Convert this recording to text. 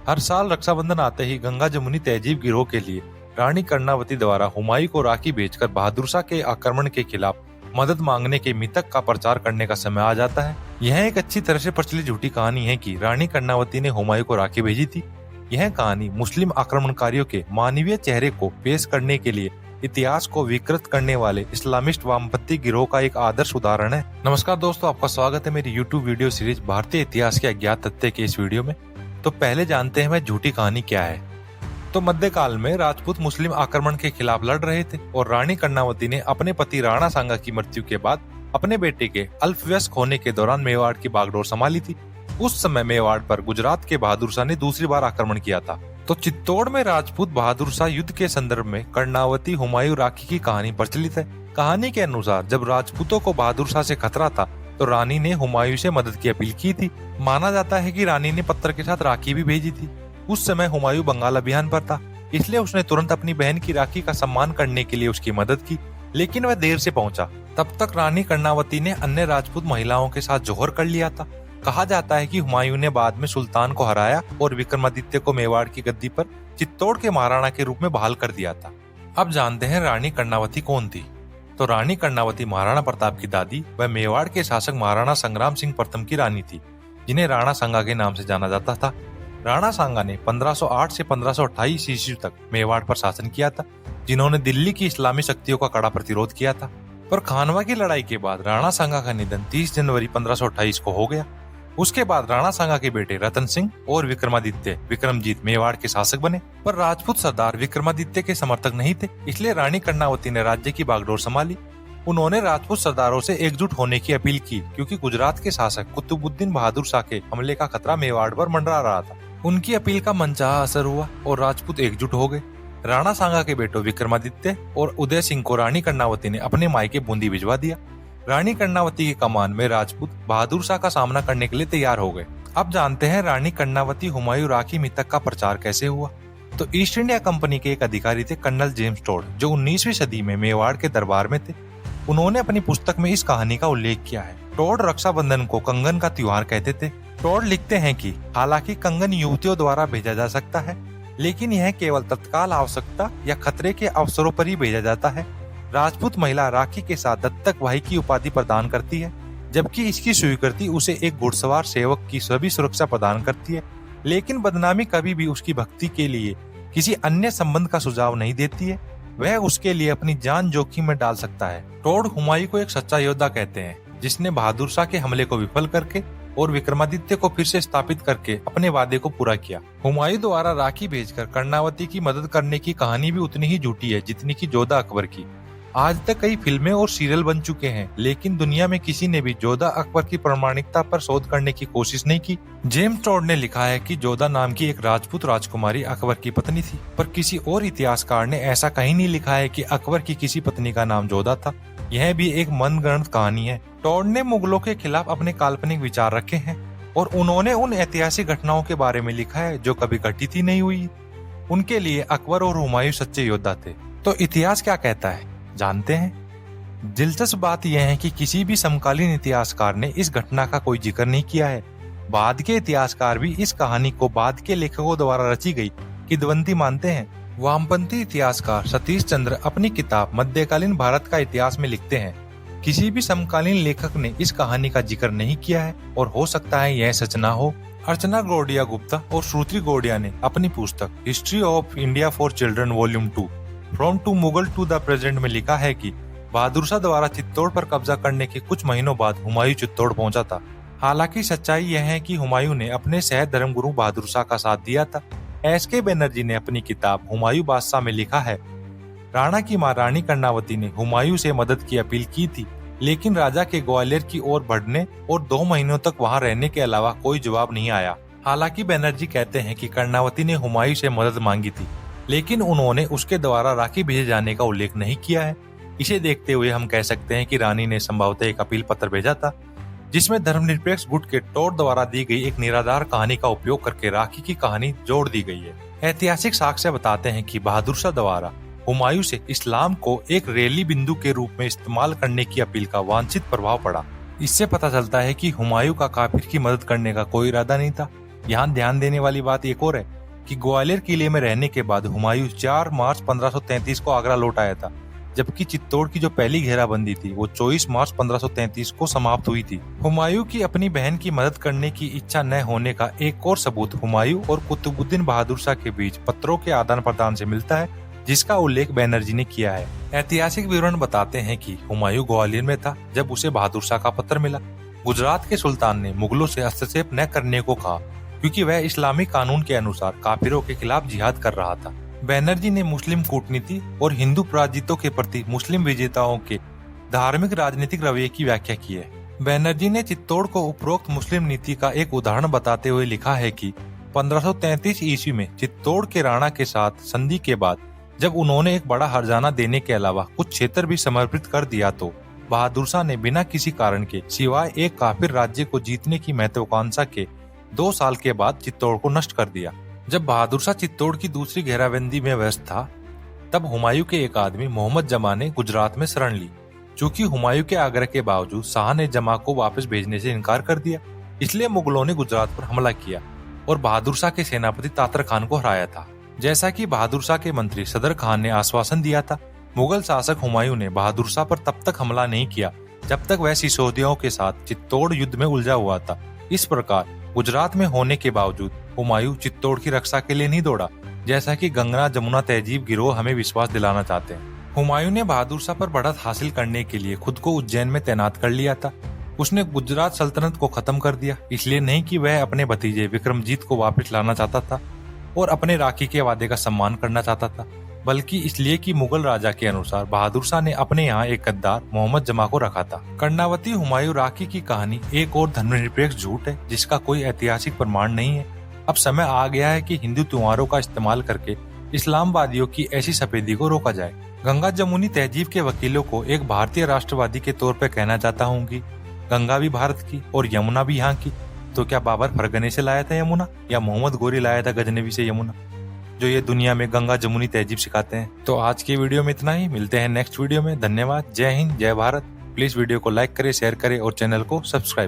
हर साल रक्षाबंधन आते ही गंगा जमुनी तहजीब गिरोह के लिए रानी कर्णावती द्वारा हुमायूं को राखी भेजकर बहादुर शाह के आक्रमण के खिलाफ मदद मांगने के मिथक का प्रचार करने का समय आ जाता है। यह एक अच्छी तरह से प्रचलित झूठी कहानी है कि रानी कर्णावती ने हुमायूं को राखी भेजी थी। यह कहानी मुस्लिम आक्रमणकारियों के मानवीय चेहरे को पेश करने के लिए इतिहास को विकृत करने वाले इस्लामिस्ट वामपंथी गिरोह का एक आदर्श उदाहरण है। नमस्कार दोस्तों, आपका स्वागत है मेरी YouTube वीडियो सीरीज भारतीय इतिहास के अज्ञात तथ्य के इस वीडियो में। तो पहले जानते हैं वह झूठी कहानी क्या है। तो मध्यकाल में राजपूत मुस्लिम आक्रमण के खिलाफ लड़ रहे थे और रानी कर्णावती ने अपने पति राणा सांगा की मृत्यु के बाद अपने बेटे के अल्पवयस्क होने के दौरान मेवाड़ की बागडोर संभाली थी। उस समय मेवाड़ पर गुजरात के बहादुर शाह ने दूसरी बार आक्रमण किया था। तो चित्तौड़ में राजपूत बहादुर शाह युद्ध के संदर्भ में कर्णावती हुमायूं राखी की कहानी प्रचलित है। कहानी के अनुसार जब राजपूतों को बहादुर शाह से खतरा था तो रानी ने हुमायूं से मदद की अपील की थी। माना जाता है कि रानी ने पत्र के साथ राखी भी भेजी थी। उस समय हुमायूं बंगाल अभियान पर था, इसलिए उसने तुरंत अपनी बहन की राखी का सम्मान करने के लिए उसकी मदद की, लेकिन वह देर से पहुंचा। तब तक रानी कर्णावती ने अन्य राजपूत महिलाओं के साथ जोहर कर लिया था। कहा जाता है कि हुमायूं ने बाद में सुल्तान को हराया और विक्रमादित्य को मेवाड़ की गद्दी पर चित्तौड़ के महाराणा के रूप में बहाल कर दिया था। अब जानते हैं रानी कर्णावती कौन थी। तो रानी कर्णावती महाराणा प्रताप की दादी व मेवाड़ के शासक महाराणा संग्राम सिंह प्रथम की रानी थी, जिन्हें राणा सांगा के नाम से जाना जाता था। राणा सांगा ने 1508 से 1528 ईस्वी तक मेवाड़ पर शासन किया था, जिन्होंने दिल्ली की इस्लामी शक्तियों का कड़ा प्रतिरोध किया था। पर खानवा की लड़ाई के बाद राणा सांगा का निधन 30 जनवरी 1528 को हो गया। उसके बाद राणा सांगा के बेटे रतन सिंह और विक्रमादित्य विक्रमजीत मेवाड़ के शासक बने। पर राजपूत सरदार विक्रमादित्य के समर्थक नहीं थे, इसलिए रानी कर्णावती ने राज्य की बागडोर संभाली। उन्होंने राजपूत सरदारों से एकजुट होने की अपील की, क्योंकि गुजरात के शासक कुतुबुद्दीन बहादुर शाह के हमले का खतरा मेवाड़ पर मंडरा रहा था। उनकी अपील का मनचाहा असर हुआ और राजपूत एकजुट हो गए। राणा सांगा के बेटों विक्रमादित्य और उदय सिंह को रानी कर्णावती ने अपने मायके बूंदी भिजवा दिया। रानी कर्णावती की कमान में राजपूत बहादुर शाह का सामना करने के लिए तैयार हो गए। अब जानते हैं रानी कर्णावती हुमायूं राखी मिथक का प्रचार कैसे हुआ। तो ईस्ट इंडिया कंपनी के एक अधिकारी थे कर्नल जेम्स टोड, जो 19वीं सदी में मेवाड़ के दरबार में थे। उन्होंने अपनी पुस्तक में इस कहानी का उल्लेख किया है। टोड रक्षाबंधन को कंगन का त्योहार कहते थे। टोड लिखते हैं कि हालांकि कंगन युवतियों द्वारा भेजा जा सकता है, लेकिन यह केवल तत्काल आवश्यकता या खतरे के अवसरों पर ही भेजा जाता है। राजपूत महिला राखी के साथ दत्तक भाई की उपाधि प्रदान करती है, जबकि इसकी स्वीकृति उसे एक घुड़सवार सेवक की सभी सुरक्षा प्रदान करती है, लेकिन बदनामी कभी भी उसकी भक्ति के लिए किसी अन्य संबंध का सुझाव नहीं देती है। वह उसके लिए अपनी जान जोखिम में डाल सकता है। टोड हुमायूं को एक सच्चा योद्धा कहते हैं, जिसने बहादुर शाह के हमले को विफल करके और विक्रमादित्य को फिर से स्थापित करके अपने वादे को पूरा किया। हुमायूं द्वारा राखी भेजकर कर्णावती की मदद करने की कहानी भी उतनी ही झूठी है जितनी की जोधा अकबर की। आज तक कई फिल्में और सीरियल बन चुके हैं, लेकिन दुनिया में किसी ने भी जोधा अकबर की प्रामाणिकता पर शोध करने की कोशिश नहीं की। जेम्स टोड ने लिखा है कि जोधा नाम की एक राजपूत राजकुमारी अकबर की पत्नी थी, पर किसी और इतिहासकार ने ऐसा कहीं नहीं लिखा है कि अकबर की किसी पत्नी का नाम जोधा था। यह भी एक मनगढ़ंत कहानी है। टोड ने मुगलों के खिलाफ अपने काल्पनिक विचार रखे हैं और उन्होंने उन ऐतिहासिक घटनाओं के बारे में लिखा है जो कभी घटित ही नहीं हुई। उनके लिए अकबर और हुमायूं सच्चे योद्धा थे। तो इतिहास क्या कहता है जानते हैं। दिलचस्प बात यह है कि किसी भी समकालीन इतिहासकार ने इस घटना का कोई जिक्र नहीं किया है। बाद के इतिहासकार भी इस कहानी को बाद के लेखकों द्वारा रची गई किंवदंती मानते हैं। वामपंथी इतिहासकार सतीश चंद्र अपनी किताब मध्यकालीन भारत का इतिहास में लिखते हैं, किसी भी समकालीन लेखक ने इस कहानी का जिक्र नहीं किया है और हो सकता है यह सच ना हो। अर्चना गौड़िया गुप्ता और श्रुति गौड़िया ने अपनी पुस्तक history of India for children volume 2 from to Mughal to the present में लिखा है कि बहादुर शाह द्वारा चित्तौड़ पर कब्जा करने के कुछ महीनों बाद हुमायूं चित्तौड़ पहुंचा था। हालांकि सच्चाई यह है कि हुमायूं ने अपने सह धर्मगुरु बहादुर शाह का साथ दिया था। एस.के. बनर्जी ने अपनी किताब हुमायूं बादशाह में लिखा है, राणा की मां रानी कर्णावती ने हुमायूं से मदद की अपील की थी, लेकिन राजा के ग्वालियर की ओर बढ़ने और 2 महीनों तक वहां रहने के अलावा कोई जवाब नहीं आया। हालांकि बनर्जी कहते हैं कि कर्णावती ने हुमायूं से मदद मांगी थी, लेकिन उन्होंने उसके द्वारा राखी भेजे जाने का उल्लेख नहीं किया है। इसे देखते हुए हम कह सकते हैं कि रानी ने संभवतः एक अपील पत्र भेजा था, जिसमें धर्मनिरपेक्ष गुट के टोड द्वारा दी गई एक निराधार कहानी का उपयोग करके राखी की कहानी जोड़ दी गई है। ऐतिहासिक साक्ष्य बताते हैं कि बहादुर शाह द्वारा हुमायूं से इस्लाम को एक रैली बिंदु के रूप में इस्तेमाल करने की अपील का वांछित प्रभाव पड़ा। इससे पता चलता है कि हुमायूं का काफिर की मदद करने का कोई इरादा नहीं था। यहाँ ध्यान देने वाली बात एक और है कि ग्वालियर किले में रहने के बाद हुमायूं 4 मार्च 1533 को आगरा लौट आया था, जबकि चित्तौड़ की जो पहली घेराबंदी थी वो 24 मार्च 1533 को समाप्त हुई थी। हुमायूं की अपनी बहन की मदद करने की इच्छा न होने का एक और सबूत हुमायूं और कुतुबुद्दीन बहादुर शाह के बीच पत्रों के आदान प्रदान से मिलता है, जिसका उल्लेख बैनर्जी ने किया है। ऐतिहासिक विवरण बताते हैं कि हुमायूं ग्वालियर में था जब उसे बहादुर शाह का पत्र मिला। गुजरात के सुल्तान ने मुगलों से हस्तक्षेप न करने को कहा, क्योंकि वह इस्लामी कानून के अनुसार काफिरों के खिलाफ जिहाद कर रहा था। बैनर्जी ने मुस्लिम कूटनीति और हिंदू पराजितों के प्रति मुस्लिम विजेताओं के धार्मिक राजनीतिक रवैये की व्याख्या की है। बैनर्जी ने चित्तौड़ को उपरोक्त मुस्लिम नीति का एक उदाहरण बताते हुए लिखा है कि 1533 ईस्वी में चित्तौड़ के राणा के साथ संधि के बाद जब उन्होंने एक बड़ा हर्जाना देने के अलावा कुछ क्षेत्र भी समर्पित कर दिया तो बहादुर शाह ने बिना किसी कारण के सिवाय एक काफिर राज्य को जीतने की महत्वाकांक्षा के 2 साल के बाद चित्तौड़ को नष्ट कर दिया। जब बहादुर शाह चित्तौड़ की दूसरी घेराबंदी में व्यस्त था, तब हुमायूं के एक आदमी मोहम्मद जमा ने गुजरात में शरण ली। चूंकि हुमायूं के आग्रह के बावजूद शाह ने जमा को वापस भेजने से इनकार कर दिया, इसलिए मुगलों ने गुजरात पर हमला किया और बहादुर शाह के सेनापति तातर खान को हराया था। जैसा कि बहादुर शाह के मंत्री सदर खान ने आश्वासन दिया था, मुगल शासक हुमायूं ने बहादुर शाह पर तब तक हमला नहीं किया जब तक वह सिसोदियों के साथ चित्तौड़ युद्ध में उलझा हुआ था। इस प्रकार गुजरात में होने के बावजूद हुमायूं चित्तौड़ की रक्षा के लिए नहीं दौड़ा, जैसा कि गंगा जमुना तहजीब गिरोह हमें विश्वास दिलाना चाहते हैं। हुमायूं ने बहादुर शाह पर बढ़त हासिल करने के लिए खुद को उज्जैन में तैनात कर लिया था। उसने गुजरात सल्तनत को खत्म कर दिया, इसलिए नहीं कि वह अपने भतीजे विक्रमजीत को वापस लाना चाहता था और अपने राखी के वादे का सम्मान करना चाहता था, बल्कि इसलिए कि मुगल राजा के अनुसार बहादुर शाह ने अपने यहाँ एक गद्दार मोहम्मद जमा को रखा था। कर्णावती हुमायूं राखी की कहानी एक और धर्मनिरपेक्ष झूठ है, जिसका कोई ऐतिहासिक प्रमाण नहीं है। अब समय आ गया है कि हिंदू त्योहारों का इस्तेमाल करके इस्लामवादियों की ऐसी सफेदी को रोका जाए। गंगा जमुनी तहजीब के वकीलों को एक भारतीय राष्ट्रवादी के तौर पर कहना चाहता हूँ कि गंगा भी भारत की और यमुना भी यहाँ की। तो क्या बाबर फरगने से लाया था यमुना, या मोहम्मद गोरी लाया था गजनवी से यमुना, जो ये दुनिया में गंगा जमुनी तहजीब सिखाते हैं? तो आज की वीडियो में इतना ही, मिलते हैं नेक्स्ट वीडियो में। धन्यवाद। जय हिंद, जय भारत। प्लीज वीडियो को लाइक करें, शेयर करें और चैनल को सब्सक्राइब